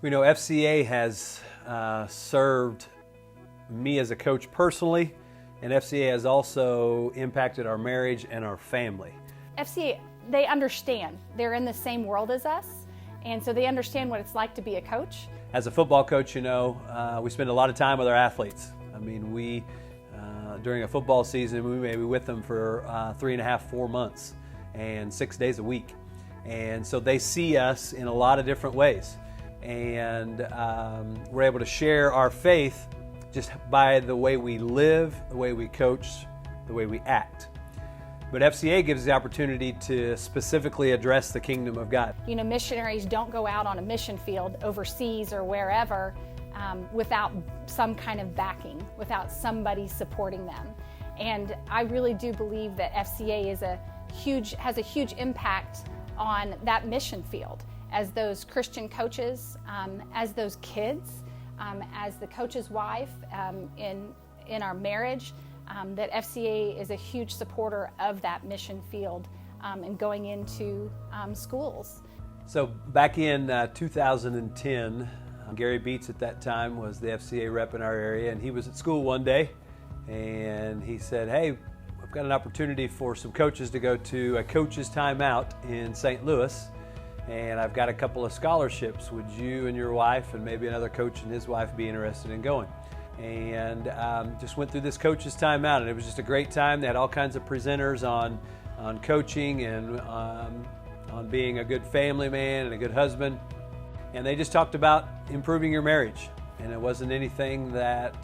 We know FCA has served me as a coach personally, and FCA has also impacted our marriage and our family. FCA, they understand. They're in the same world as us, and so they understand what it's like to be a coach. As a football coach, we spend a lot of time with our athletes. I mean, during a football season, we may be with them for 3.5, 4 months and 6 days a week. And so they see us in a lot of different ways. And we're able to share our faith just by the way we live, the way we coach, the way we act. But FCA gives the opportunity to specifically address the kingdom of God. Missionaries don't go out on a mission field overseas or wherever without some kind of backing, without somebody supporting them. And I really do believe that FCA has a huge impact on that mission field as those Christian coaches, as those kids, as the coach's wife in our marriage, that FCA is a huge supporter of that mission field and going into schools. So back in 2010, Gary Beats at that time was the FCA rep in our area, and he was at school one day and he said, "Hey, I've got an opportunity for some coaches to go to a coach's timeout in St. Louis, and I've got a couple of scholarships. Would you and your wife and maybe another coach and his wife be interested in going?" And just went through this coach's timeout, and it was just a great time. They had all kinds of presenters on coaching and on being a good family man and a good husband. And they just talked about improving your marriage. And it wasn't anything that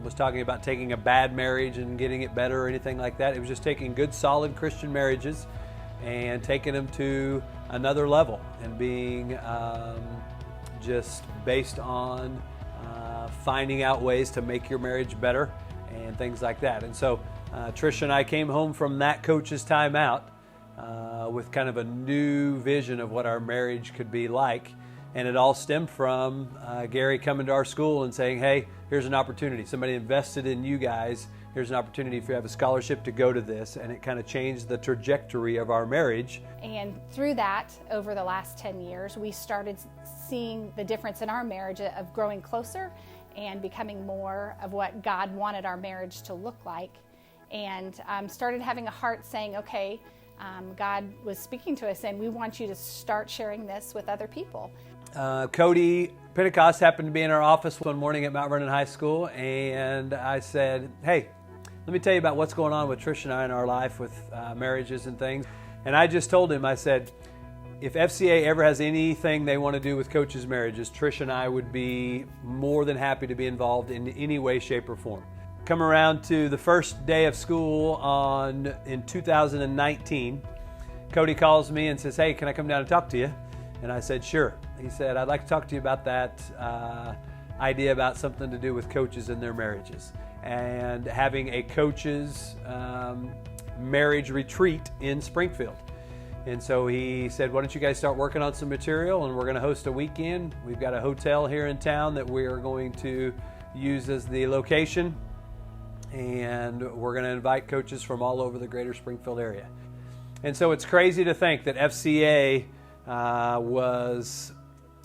was talking about taking a bad marriage and getting it better or anything like that. It was just taking good, solid Christian marriages and taking them to another level and being just based on finding out ways to make your marriage better and things like that. And so Trish and I came home from that coach's timeout with kind of a new vision of what our marriage could be like. And it all stemmed from Gary coming to our school and saying, "Hey, here's an opportunity. Somebody invested in you guys. Here's an opportunity if you have a scholarship to go to this." And it kind of changed the trajectory of our marriage. And through that, over the last 10 years, we started seeing the difference in our marriage of growing closer and becoming more of what God wanted our marriage to look like. And started having a heart saying, okay, God was speaking to us and we want you to start sharing this with other people. Cody Pentecost happened to be in our office one morning at Mount Vernon High School, and I said, "Hey, let me tell you about what's going on with Trish and I in our life with marriages and things." And I just told him, I said, if FCA ever has anything they want to do with coaches' marriages, Trish and I would be more than happy to be involved in any way, shape, or form. Come around to the first day of school in 2019, Cody calls me and says, "Hey, can I come down and talk to you?" And I said, "Sure." He said, "I'd like to talk to you about that idea about something to do with coaches and their marriages and having a coaches marriage retreat in Springfield." And so he said, "Why don't you guys start working on some material, and we're going to host a weekend. We've got a hotel here in town that we are going to use as the location, and we're going to invite coaches from all over the greater Springfield area." And so it's crazy to think that FCA was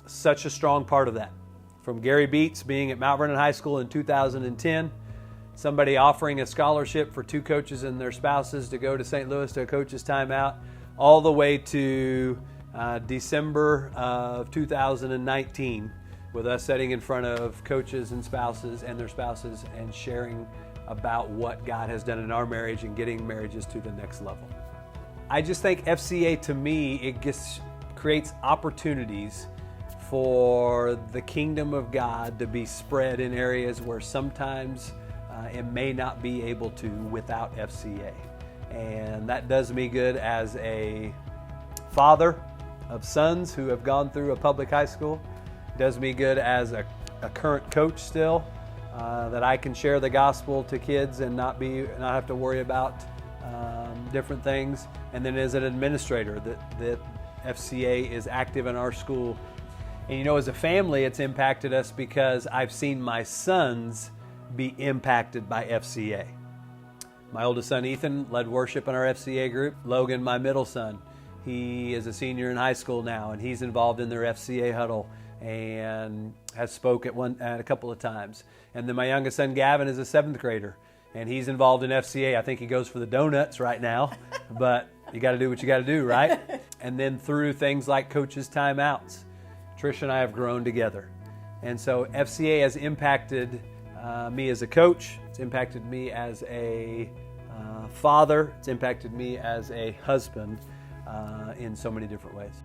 such a strong part of that. From Gary Beats being at Mount Vernon High School in 2010, somebody offering a scholarship for 2 coaches and their spouses to go to St. Louis to a coach's timeout, all the way to December of 2019, with us sitting in front of coaches and spouses and their spouses and sharing about what God has done in our marriage and getting marriages to the next level. I just think FCA, to me, creates opportunities for the kingdom of God to be spread in areas where sometimes it may not be able to without FCA. And that does me good as a father of sons who have gone through a public high school. It does me good as a current coach still, that I can share the gospel to kids and not have to worry about different things. And then as an administrator, that FCA is active in our school. And as a family, it's impacted us because I've seen my sons be impacted by FCA. My oldest son, Ethan, led worship in our FCA group. Logan, my middle son, he is a senior in high school now, and he's involved in their FCA huddle. and has spoke at a couple of times. And then my youngest son Gavin is a 7th grader, and he's involved in FCA. I think he goes for the donuts right now, but you got to do what you got to do, right? And then through things like coaches' timeouts, Trish and I have grown together. And so FCA has impacted me as a coach. It's impacted me as a father. It's impacted me as a husband in so many different ways.